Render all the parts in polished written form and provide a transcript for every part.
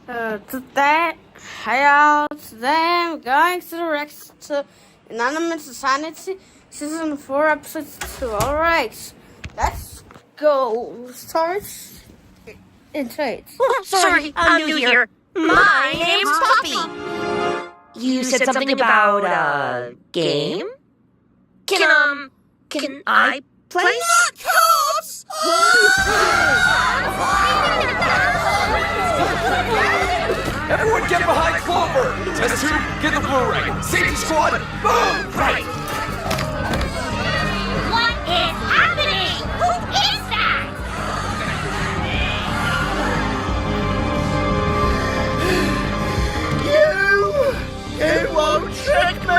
Today, hey y'all, today I'm going to direct to Inanimate Society, Season 4, Episode 2. Alright, let's go. Start in 3. Sorry, I'm new here. My name's Poppy. You said something about a game? Can I play? Not cops! Everyone get behind Clover! Test tube, get the Blu-ray! Safety squad, move! Right! What is happening? Who is that? It won't trick me!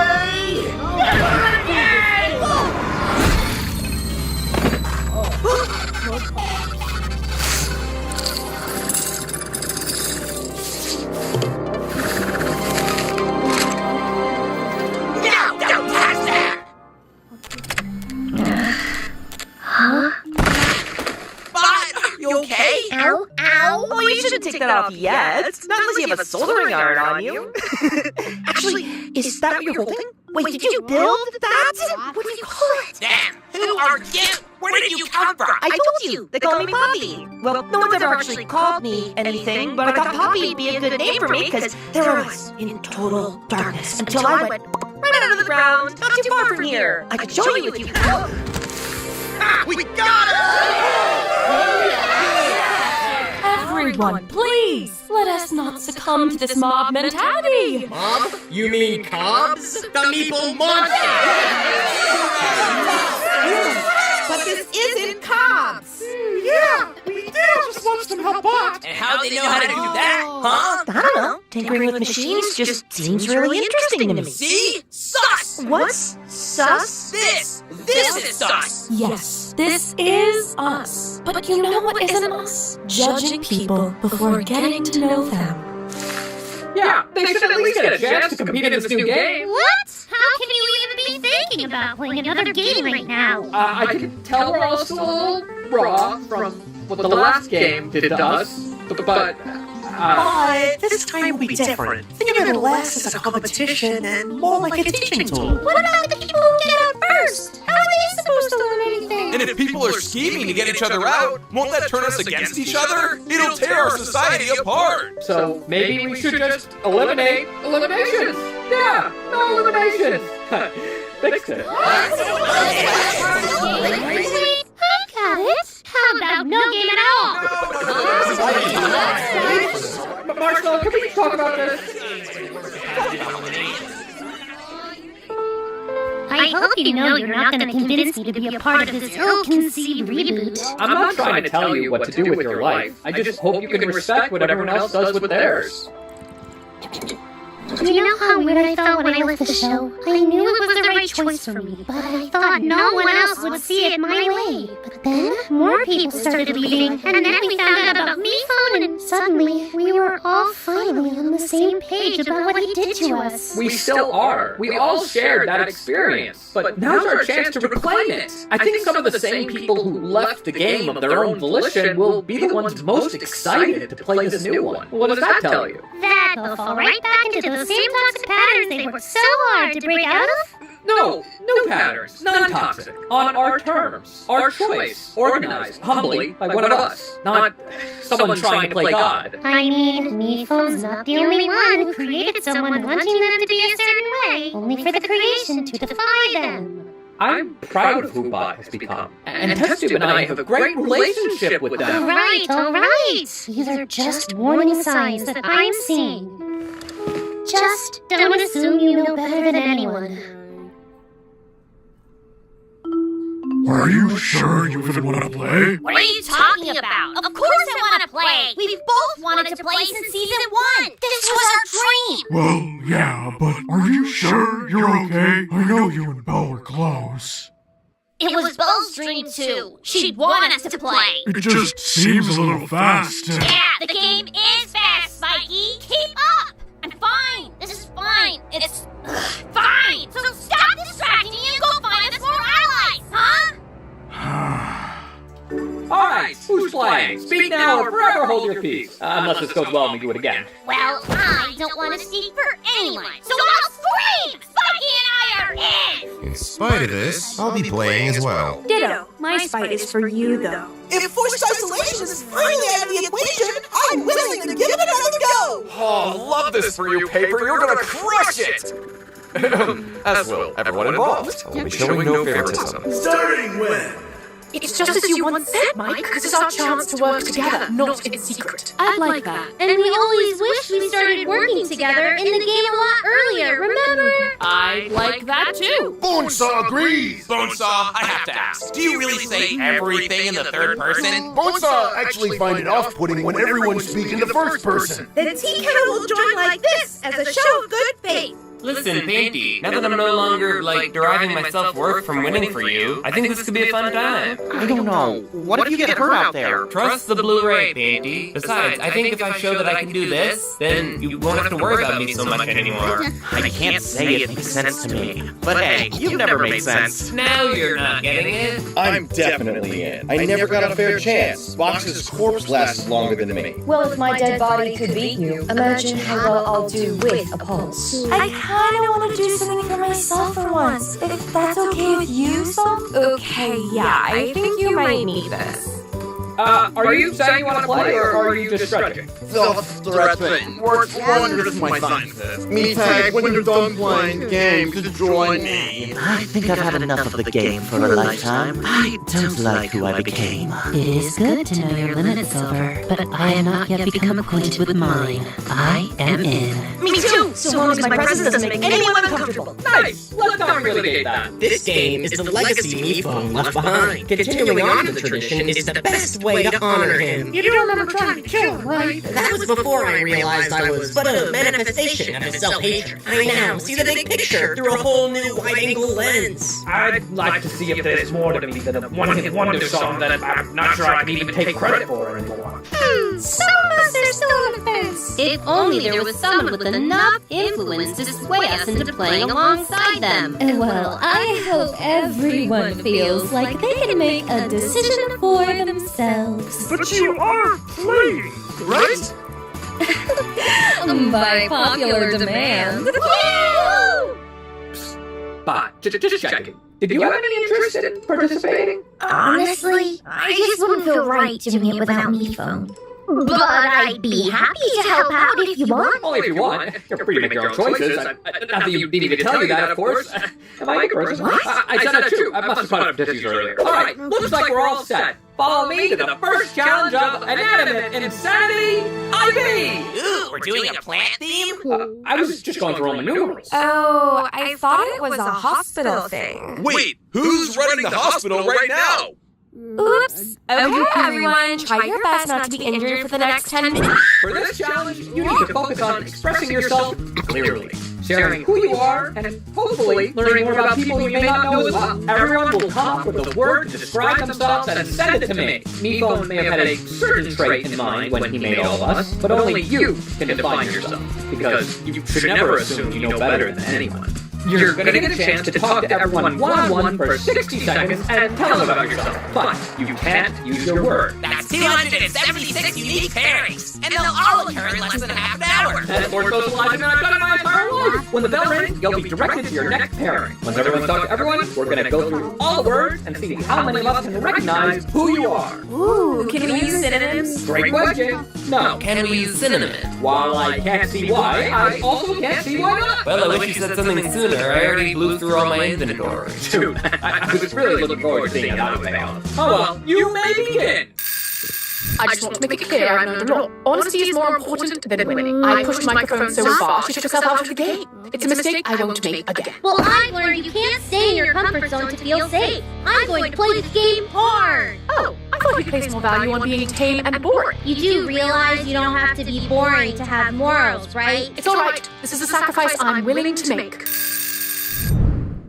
You okay? Ow, ow. Oh, you shouldn't take that off yet. Not unless you have a soldering iron on you. Actually, is that what you're holding? Wait, did you build that? What do you call it? Damn! Who are you? Where did you come from? I told you. They call me Poppy. Well, no one's ever actually called me anything, but I thought Poppy would be a good name for me because there I was in total darkness until I went right out of the ground, not too far from here. I could show you if you... Ah, we got it! Everyone, please, let us not succumb to this mob mentality. Mob? You mean cobs? The meeple monster! But this isn't cops. Yeah, we did just watch them help out! And how do they know how to do that, huh? I don't know. Tinkering with machines just seems really interesting to me. See? Sus! What's sus? This is sus! Yes, this is us. But you know what isn't us? Judging people before getting to know them. Yeah, they should at least get a chance to compete in this new game. What? How can you even be thinking about playing another game right now? I can tell we're all still a little raw from what the last game did to us, but But this time will be different. Think of it less as a competition and more like a teaching tool. What about the people who get out first? How are they supposed to learn anything? And if people are scheming to get each other out, won't that turn us against each other? It'll tear our society apart! so maybe we should just eliminate eliminations. Yeah, no eliminations. Fix it. I got it. How about no game at all? Marshall, can we talk about this? I hope you know you're not going to convince me to be a part of this ill-conceived reboot. I'm not trying to tell you what to do with your life. I just hope you can respect what everyone else does with theirs. You know how weird I felt when I left the show? I knew it was the right choice for me, but I thought no one else would see it my way. But then, more people started leaving, and then we found out about MePhone, and suddenly, we were all finally on the same page about what he did to us. We still are. We all shared that experience. But now's our chance to reclaim it. I think some of the same people who left the game of their own volition will be the ones most excited to play this new one. What does that tell you? That they'll fall right back into those same toxic patterns they worked so hard to break out of? No, new patterns, non-toxic, on our terms, our choice, organized, humbly, by one of us, not someone trying to play God. I mean, MePhone's not the only one who created someone wanting them to be a certain way, only for the creation to defy them. I'm proud of who Bot has become, and Test-Tube and I have a great relationship with them. All right. These are just warning signs that I'm seeing. Just don't assume you know better than anyone. Are you sure you even want to play? What are you talking about? Of course I want to play. We've both wanted to play since season 1. This was our dream. Well, yeah, but are you sure you're okay? I know you and Belle were close. It was Belle's dream too. She'd want us to play. It just seems a little fast. Yeah, the game is fast, Mikey. Keep up. I'm fine. This is fine. It's fine. So stop distracting me and go find us more allies, huh? Alright, who's playing? Speak now or forever hold your your piece. Unless this goes well and we do it again. Well, I don't want to speak for anyone, so I'll scream! Spikey and I are in! In spite of this, I'll be playing as well. Ditto. My spite is for you, though. If forced isolation is finally out of the equation, I'm willing to give it another go! Oh, love this for you, Paper. You're gonna crush it! As will everyone involved. I will be showing no favoritism. Starting when? It's just as you once said, Mike. This is our chance to work together, not in secret. I'd like that. And we always wished we started working together in the game a lot earlier, remember? I like that too. Bonesaw agrees! Bonesaw, I have to ask, do you really say everything in the third person? Bonesaw actually find it off-putting when everyone speaks in the first person. Then Tea Kettle will join like this as a show of good faith. Listen, Painty, now that I'm no longer, deriving my self-worth from winning for you, I think this could be a fun time. I don't know. What if you get hurt out there? Trust the Blu-ray, Painty. Besides, I think if I show that I can do this, then you won't have to worry about me so much anymore. I can't say it makes sense to me. But hey, you've never made sense. Now you're not getting it. I'm definitely in. I never got a fair chance. Box's corpse lasts longer than me. Well, if my dead body could beat you, imagine how well I'll do with a pulse. I kind of want to do something for myself for once. If that's okay with you, Salt? Okay, yeah, I think you might need this. Are you saying you want to play, or are you just stretching? Self-threatening. Works wonders, my scientist. Me tag, when you're done playing games, just join me. I think I've had enough of the game for a lifetime. I don't like who I became. It is good to know your limits, Silver, but I am not yet become acquainted with mine. I am in. Me too, so long as my presence doesn't make anyone uncomfortable. Nice! Let's not relegate that. This game is the legacy Meephone left behind. Continuing on the tradition is the best way to honor him. You do remember trying to kill him, right? That was before I realized I was but a manifestation of his self-hatred. I now see the big picture through a whole new wide-angle lens. I'd like to see if there's more to me than a one-hit wonder song that I'm not sure I can even take credit for anymore. Some of us are still on the fence. If only there was someone with enough influence to sway us into playing alongside them. Well, I hope everyone feels like they can make a decision for themselves. But you are playing, right? By popular demand. Fine, just checking. Did you have any interest in participating? Honestly, I just wouldn't feel right doing it without Meephone. But I'd be happy to help out if you want. Only if you want. You're free to make your own choices. Not that you need me to tell you that, of course. Am I a person? I said that too. I must have put up dishes earlier. Alright, looks like we're all set. Follow me to the first challenge of Inanimate Insanity IV! Ooh, we're doing a plant theme? I was just going through all my numerals. Oh, I thought it was a hospital thing. Wait, who's running the hospital right now? Oops. Okay, everyone, try your best not to be injured for the next 10 minutes. For this challenge, you need to focus on expressing yourself clearly, sharing who you are, and hopefully learning more about people you may not know as well. Everyone will come up with a word to describe themselves and send it to me. Meephone may have had a certain trait in mind when he made all of us, but only you can define yourself, because you should never assume you know better than anyone. You're going to get a chance to talk to everyone one-on-one for 60 seconds and tell them about yourself. But you can't use your word. That's 276 unique pairings, and they'll all occur in less than half an hour. That's more socializing than I've done in my entire life. When the bell rings, you'll be directed to your next pairing. Once everyone's talked to everyone, we're going to go through all the words and see how many of us can recognize who you are. Ooh, can we use synonyms? Great question. No. Can we use cinnamon? While I can't see why, I also can't see why not. Well, I wish you said something sooner. I already blew through all my inventory. Dude, I was really looking forward to seeing how it would fail. Oh well, you may begin. I just want to make it clear I know the law. Honesty is more important than winning. I pushed the microphone so far, she took herself out of the game. It's a mistake I won't make again. Well, I've learned you can't stay in your comfort zone to feel safe. I'm going to play the game hard. Oh, I thought you placed more value on being tame and boring. You do realize you don't have to be boring to have morals, right? It's alright. This is a sacrifice I'm willing to make.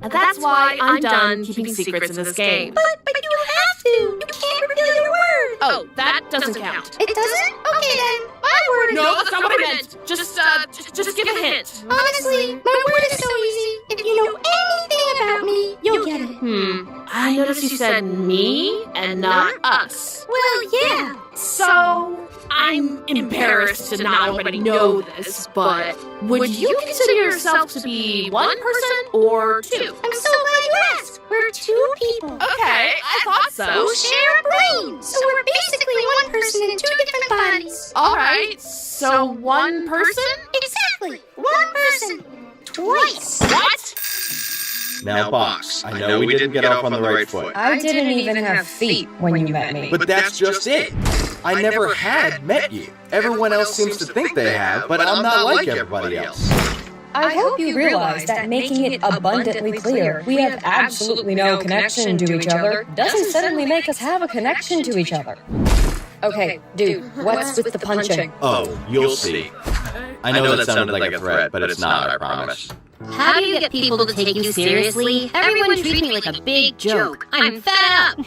That's why I'm done keeping secrets in this game. But you have to. You can't reveal your word. Oh, that doesn't count. It doesn't? Okay then. My word is... No, that's not what I meant. Just give a hint. Honestly, my word is so easy. If you know anything about me, you'll get it. I I noticed you said me and not us. Well, yeah. So, I'm embarrassed to not already know this, but would you consider yourself to be one person or two? I'm so glad you asked. We're two people. Okay, I thought so. Who share brains. So we're basically one person in two different bodies. Alright, so one person? Exactly. One person. Twice. What? Now, Box, I know we didn't get off on the right foot. I didn't even have feet when you met me. But that's just it. I never had met you. Everyone else seems to think they have, but I'm not like everybody else. I hope you realize that making it abundantly clear we have absolutely no connection to each other doesn't suddenly make us have a connection to each other. Okay, dude, what's with the punching? Oh, you'll see. I know that sounded like a threat, but it's not, I promise. How do you get people to take you seriously? Everyone treats me like a big joke. I'm fed up.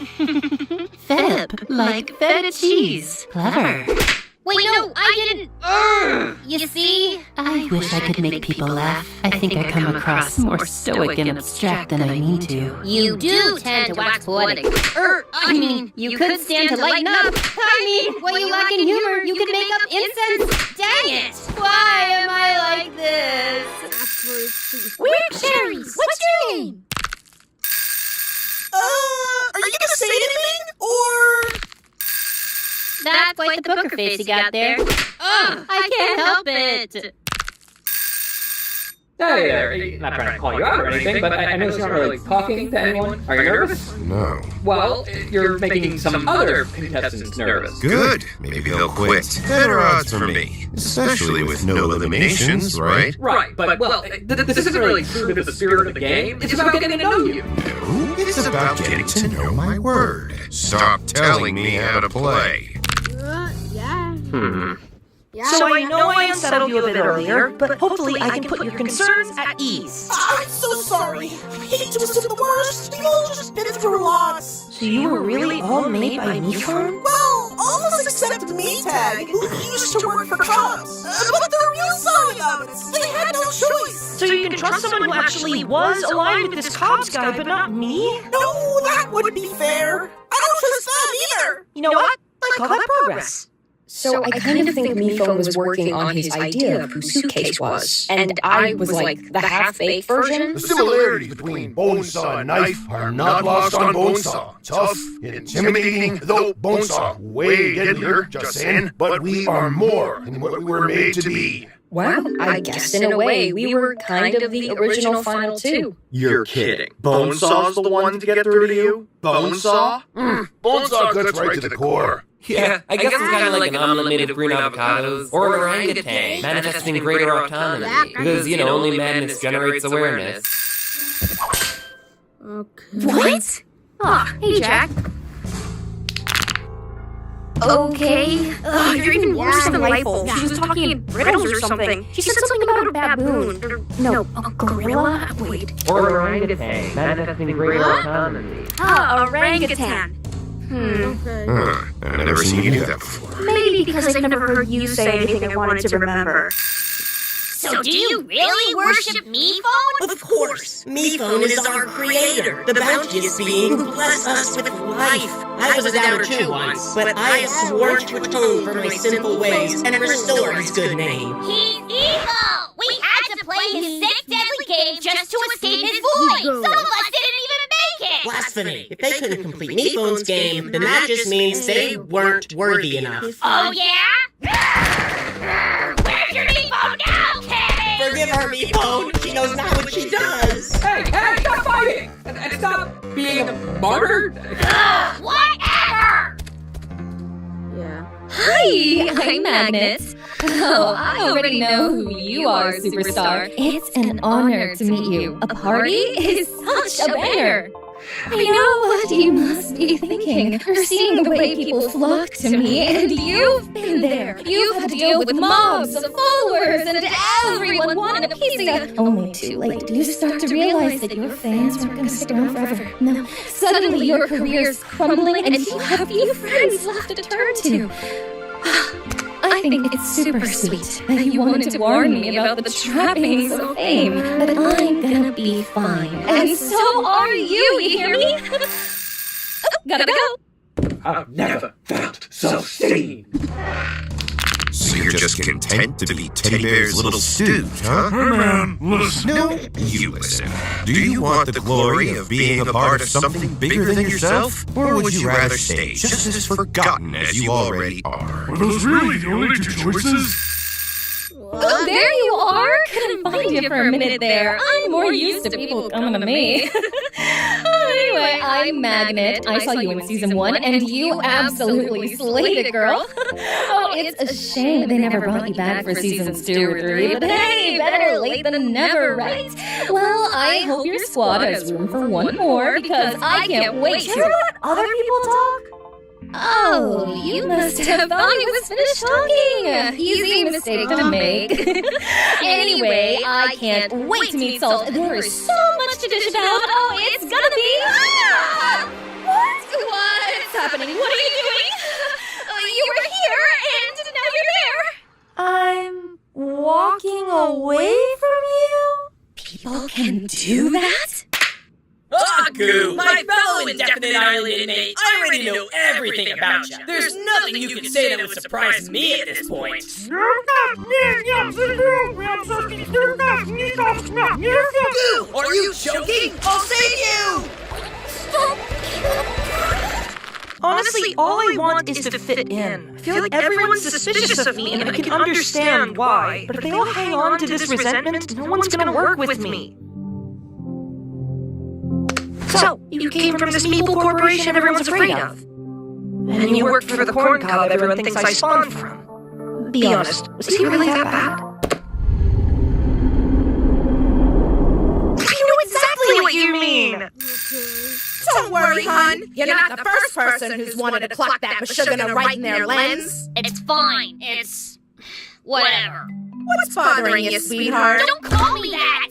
Fed up, like feta cheese. Clever. Wait, no, I didn't. You see? I wish I could make people laugh. I think I come across more stoic and abstract than I mean to. You do tend to wax poetic. You could stand to lighten up. What you lack in humor, you could make up incense. Dang it! Why am I like this? We're cherries. What's your name? Are you gonna say anything, or...? That's quite the poker face you got there. I can't help it. Hey there, not trying to call you out or anything, but I noticed you're not really talking to anyone. Are you nervous? No. Well, you're making some other contestants nervous. Good. Maybe they'll quit. Better odds for me. Especially with no eliminations, right? Right, but, well, this isn't really true to the spirit of the game. It's about getting to know you. No, it's about getting to know my word. Stop telling me how to play. Yeah. So I know I unsettled you a bit earlier, but hopefully I can put your concerns at ease. I'm so sorry. I hate to assume the worst. We've all just been through lots. So you were really all made by me, Fern? Well, almost except me, Tag, who used to work for cops. But they're real sorry about it. They had no choice. So you can trust someone who actually was aligned with this cops guy, but not me? No, that wouldn't be fair. I don't trust them either. You know what? I call that progress. So I kind of think Mifone was working on his idea of who Suitcase was, and I was like the half-baked version. The similarities between Bonesaw and Knife are not lost on Bonesaw. Tough, intimidating, though Bonesaw way deadlier, just saying, but we are more than what we were made to be. Well, I guess in a way we were kind of the original Final Two. You're kidding. Bonesaw's the one to get through to you? Bonesaw? Bonesaw cuts right to the core. Yeah, I guess it's kind of like an omelet made of green avocados, or an orangutan, manifesting greater autonomy, because, you know, only madness generates awareness. Okay. What? Aw, hey, Jack. Okay. You're even worse than Delightful. She was talking in riddles or something. She said something about a baboon. No, a gorilla? Wait. Or an orangutan, manifesting greater autonomy. Orangutan. Okay. I've never seen you do that before. Maybe because I've never heard you say anything I wanted to remember. So do you really worship Mifone? Of course. Mifone is our creator, the bounteous being who blessed us with life. I was a doubter too once, but I have sworn to atone for my sinful ways and restore his good name. He's evil! We had to play his sick, deadly game just to escape his void! Some of us didn't even make it! Blasphemy. If they couldn't complete Mifone's game, then that just means they weren't worthy enough. Oh yeah? Where's your Mifone now, Kenny? Forgive her, Mifone. She knows not what she does. Hey, stop fighting! And stop being a martyr! Whatever! Yeah. Hi, I'm Magnus. Oh, I already know who you are, Superstar. It's an honor to meet you. A party is such a banner. I know what you must be thinking. You're seeing the way people flock to me, and you've been there. You've had to deal with mobs of followers, and everyone wanted a piece of you. Only too late do you start to realize that your fans weren't going to stick around forever. No, suddenly your career's crumbling, and you have few friends left to turn to. I think it's super sweet that you wanted to warn me about the trappings of fame, but I'm gonna be fine. And so are you hear me? Gotta go. I've never felt so seen. So you're just content to be Teddy Bear's little stooge, huh? Hey man, listen. No, you listen. Do you want the glory of being a part of something bigger than yourself? Or would you rather stay just as forgotten as you already are? Are those really the only two choices? Oh, there you are! Couldn't find you for a minute there. I'm more used to people coming to me. Anyway, I'm Magnet. I saw you in season 1, and you absolutely slayed it, girl. Oh, it's a shame they never brought you back for seasons 2 or 3, but hey, better late than never, right? Well, I hope your squad has room for one more, because I can't wait to let other people talk. Oh, you must have thought he was finished talking. Easy mistake to make. Anyway, I can't wait to meet Salt. There is so much to dish about. Oh, it's gonna be... Ah! What's happening? What are you doing? You were here, and now you're there. I'm walking away from you? People can do that? Aku, my fellow indefinite island inmate, I already know everything about you. There's nothing you can say that would surprise me at this point. Goo, are you joking? I'll save you! Honestly, all I want is to fit in. I feel like everyone's suspicious of me, and I can understand why. But if they all hang on to this resentment, no one's gonna work with me. So, you came from this Meeple corporation everyone's afraid of. And you worked for the corn cob everyone thinks I spawned from. Be honest, was he really that bad? I know exactly what you mean! Don't worry, hon. You're not the first person who's wanted to clock that Meshuggah right in their lens. It's fine. It's... whatever. What's bothering you, sweetheart? Don't call me that!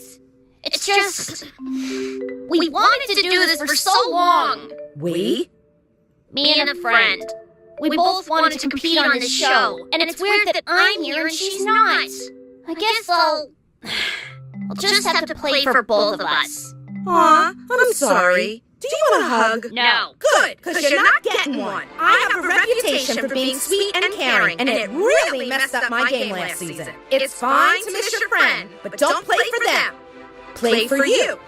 It's just... we wanted to do this for so long. We? Me and a friend. We both wanted to compete on this show, and it's weird that I'm here and she's not. I guess I'll just have to play for both of us. Aw, I'm sorry. Do you want a hug? No. Good, because you're not getting one. I have a reputation for being sweet and caring, and it really messed up my game last season. It's fine to miss your friend, but don't play for them. Play for you.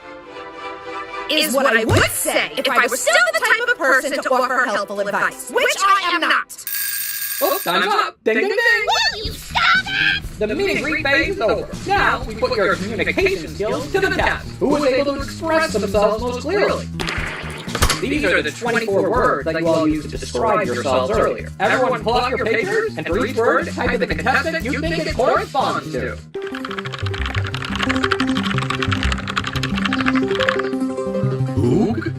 Is what I would say if I was still the type of person to offer helpful advice, which I am not. Oh, time's up! Ding, ding, ding! Will you stop it? The meet and greet phase is over. Now, we put your communication skills to the test. Who was able to express themselves most clearly? These are the 24 words that you all used to describe yourselves earlier. Everyone pull out your papers, and for each word, type in the contestant you think it corresponds to. Oog?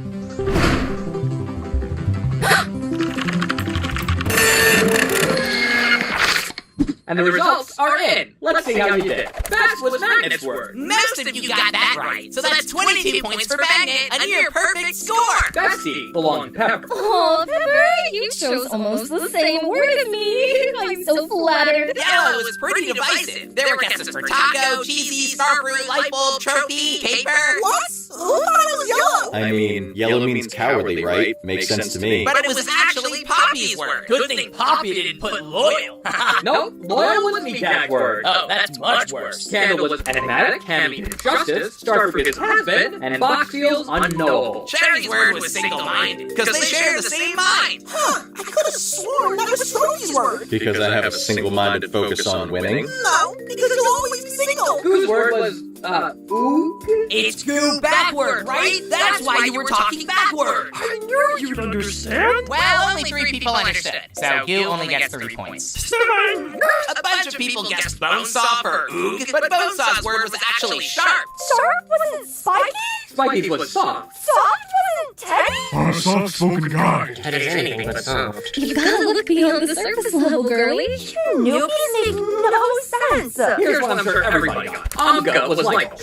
And the results are in. Let's see how you did. Best was Magnet's word. Most of you got that right, so that's 22 points for Magnet, a near perfect score. Bestie belonged to Pepper. Oh, Pepper, you chose almost the same word as me. I'm so flattered. Yellow was pretty divisive. There were guesses for taco, cheesy, starfruit, light bulb, trophy, paper. What? Who thought it was yellow? I mean, yellow means cowardly, right? Makes sense to me. But it was actually Poppy's word. Good thing Poppy didn't put loyal. Nope, loyal was Meatag's word. Oh, that's much worse. Candle was enigmatic, Candy means justice, Starfruit is has-been, and Box Seal's unknowable. Cherry's word was single-minded, because they share the same mind. Huh, I could have sworn that was Trophy's word. Because I have a single-minded focus on winning? No, because you'll always be single. Whose word was, oog? It's goo backward, right? That's why you were talking backward. I knew you'd understand. Well, only 3 people understood, so you only gets 3 points. A bunch of people guessed Bonesaw for oog, but Bonesaw's word was actually sharp. Sharp? Wasn't Spiky? Spiky's was soft. Soft? Wasn't Teddy? A soft-spoken guy. Teddy's anything but soft. You've got to look beyond the surface level, girlie. You newbies make no sense. Here's one I'm sure everybody got. Amka was Michael.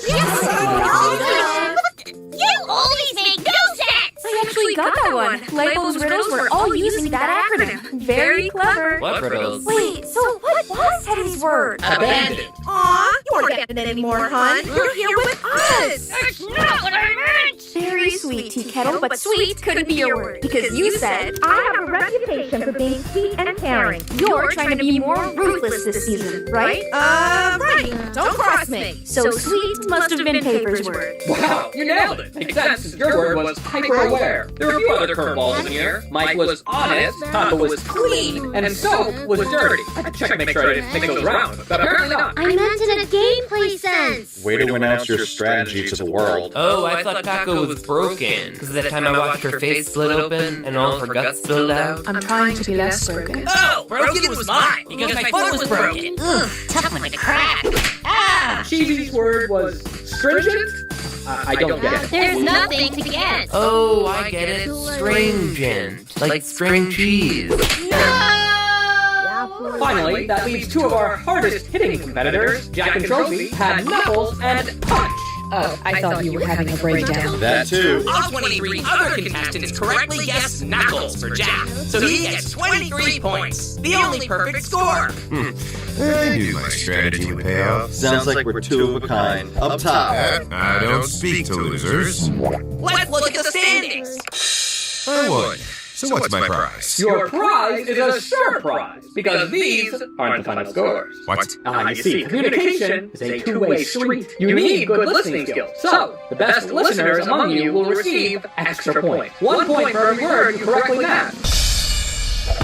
You always make no sense! I actually totally got that one. Lightbulb's riddles were all using that acronym. Very clever. What riddles? Wait, so what was Teddy's word? Abandoned. Aw, you aren't getting it anymore, hon. You're here with us. That's not what I meant! Very sweet, Tea Kettle, but sweet couldn't be your word. Because you said, I have a reputation for being sweet and caring. You're trying to be more ruthless this season, right? Right. Don't cross me. So sweet must have been Paper's word. Wow, you nailed it. Makes sense, since your word was hyper-aware. There were a few other curveballs in here. Mike was honest, Papa was clean, and Soap was dirty. I had to check to make sure I didn't make those round, but apparently not. I meant in a gameplay sense. Way to announce your strategy to the world. Oh, I thought Taco was broken. Because that time I watched her face split open and all of her guts spilled out. I'm trying to be less broken. Oh, broken was mine, because my foot was broken. Ugh, tough one to crack. Ah! Cheesy's word was stringent? I don't get it. There's nothing to get. Oh, I get it. Stringent. Like string cheese. Finally, that leaves two of our hardest hitting competitors, Jack and Trophy, had Knuckles and Punch. Oh, I thought you were having a breakdown. That too. All 23 other contestants correctly guessed Knuckles for Jack, so he gets 23 points, the only perfect score. I knew my strategy would pay off. Sounds like we're two of a kind. Up top. I don't speak to losers. Let's look at the standings. I won. So what's my prize? Your prize is a surprise, because these aren't the final scores. What? You see, communication is a two-way street. You need good listening skills. So, the best listeners among you will receive extra points. 1 point for every word you correctly match.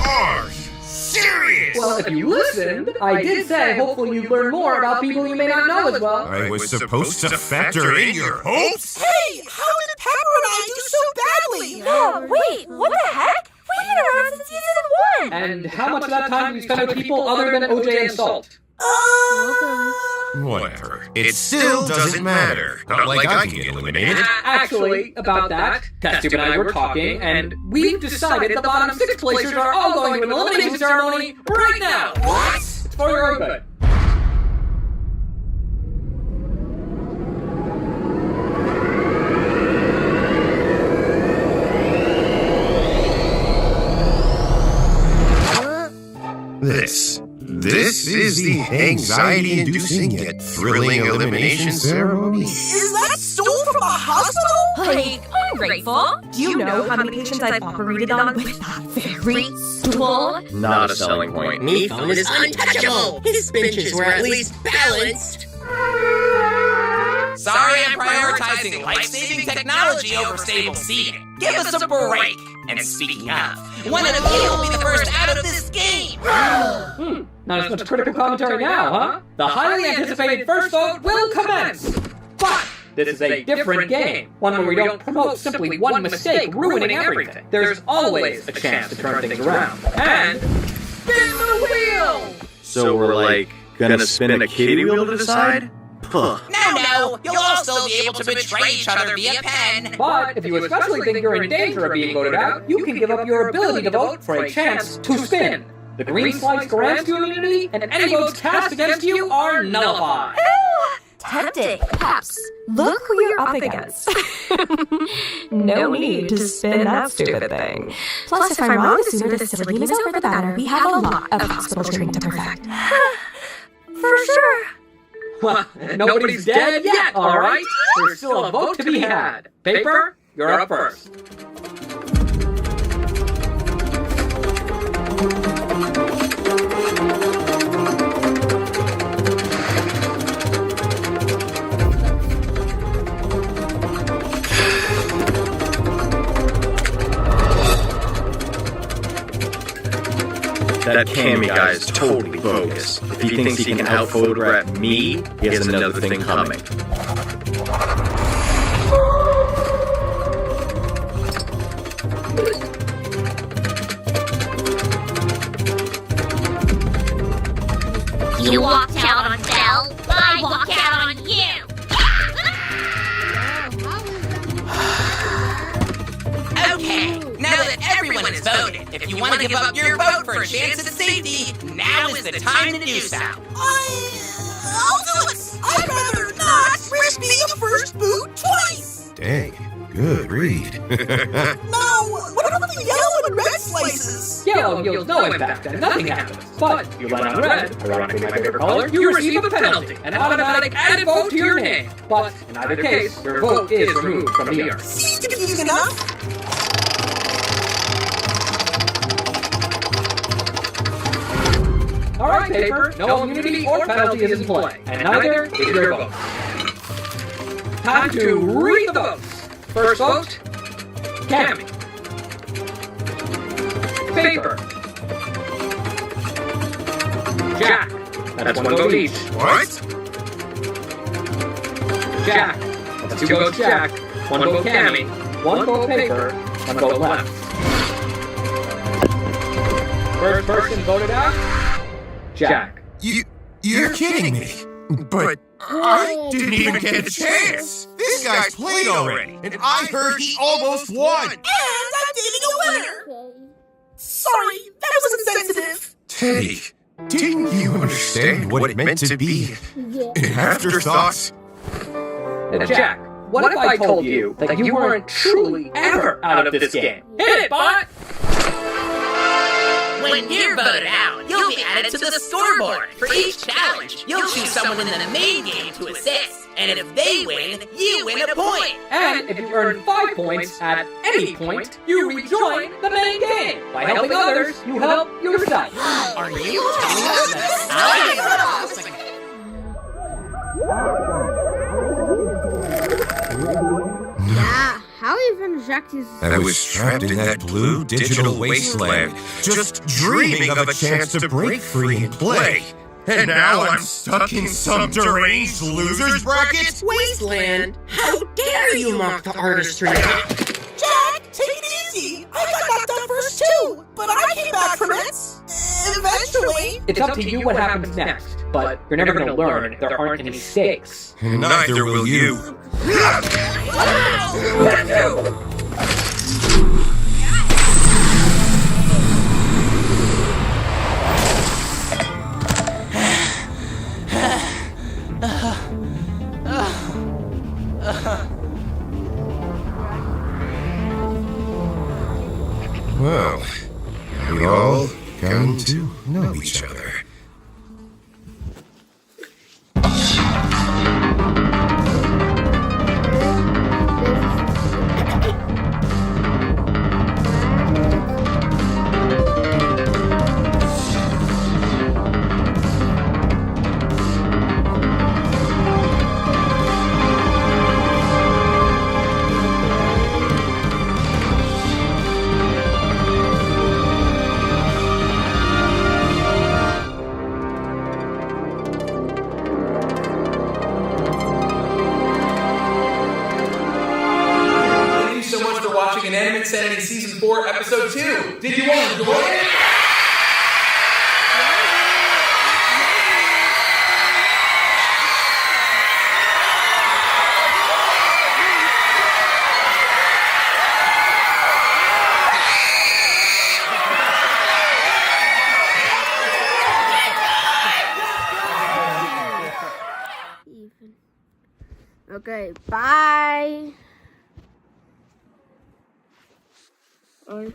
Are you serious? Well, if you listened, I did say hopefully you'd learn more about people you may not know as well. I was supposed to factor in your hopes? Hey, how did Pepper and I do so badly? Yeah, wait, what the heck? We've been around since season 1! And how much of that time do you spend with people other than OJ and Salt? Whatever. It still doesn't matter. Not like I can get eliminated. Actually, about that, Test and I were talking, and we've decided the bottom 6 placers are all going to an elimination ceremony right now! What? It's for your own good. This is the anxiety-inducing yet thrilling elimination ceremony. Is that stool from a hospital? Like, I'm grateful. Do you know how many patients I've operated on with that very stool? Not a selling point. Me phone is untouchable. His benches were at least balanced. Sorry, I'm prioritizing life-saving technology over stable seating. Give us a break. And speaking of, one of you will be the first out of this game. Not as much critical commentary now, huh? The highly anticipated first vote will commence. But this is a different game, one where we don't promote simply one mistake ruining everything. There's always a chance to turn things around. And spin the wheel! So we're like, gonna spin a kitty wheel to decide? Puh. No, you'll all still be able to betray each other via pen. But if you especially think you're in danger of being voted out, you can give up your ability to vote for a chance to spin. The green slice grants you immunity, and any votes cast against you are nullified. Tempting. Perhaps. Look who you're up against. No need to spin that stupid thing. Plus, if I'm wrong, the sooner this silly game is over, the better. We have a lot of hospital training to perfect. For sure. Well, nobody's dead yet, alright? There's still a vote to be had. Paper, you're up first. That Cammy guy is totally bogus. If he thinks he can out-photograph me, he has another thing coming. You walked out on Belle, I walk out on you! Okay, now that everyone has voted, if you want to give up your vote for a chance at safety, now is the time to do so. I'll do it! I'd rather not risk being a first boot twice! Dang, good read. No, yellow yields no impact and nothing happens. But if you let on red, ironically my favorite color, you receive a penalty, an automatic added vote to your name. But in either case, your vote is removed from the earth. Seems confusing enough. Alright, Paper, no immunity or penalty is in play, and neither is your vote. Time to read the votes. First vote, Cammy. Paper. Jack. That's one vote each. What? Jack. That's 2 votes Jack, 1 vote Cammy, 1 vote Paper, 1 vote left. First person voted out, Jack. You're kidding me. But I didn't even get a chance. This guy's played already, and I heard he almost won. And I'm dating a winner. Sorry, that was insensitive. Teddy, didn't you understand what it meant to be an afterthought? Jack, what if I told you that you weren't truly ever out of this game? Hit it, bot! When you're voted out, you'll be added to the scoreboard. For each challenge, you'll choose someone in the main game to assist. And if they win, you win a point. And if you earn 5 points at any point, you rejoin the main game. By helping others, you help yourself. Are you telling us that Yeah, how even Jack is... I was trapped in that blue digital wasteland, just dreaming of a chance to break free and play. And now I'm stuck in some deranged loser's bracket? Wasteland? How dare you mock the artistry? Jack, take it easy. I got knocked out first too, but I came back from it. Eventually. It's up to you what happens next, but you're never going to learn there aren't any stakes. And neither will you. Well, we all gotten to know each other. Insanity Season 4, Episode 2. Did you all enjoy it? Okay, bye. Or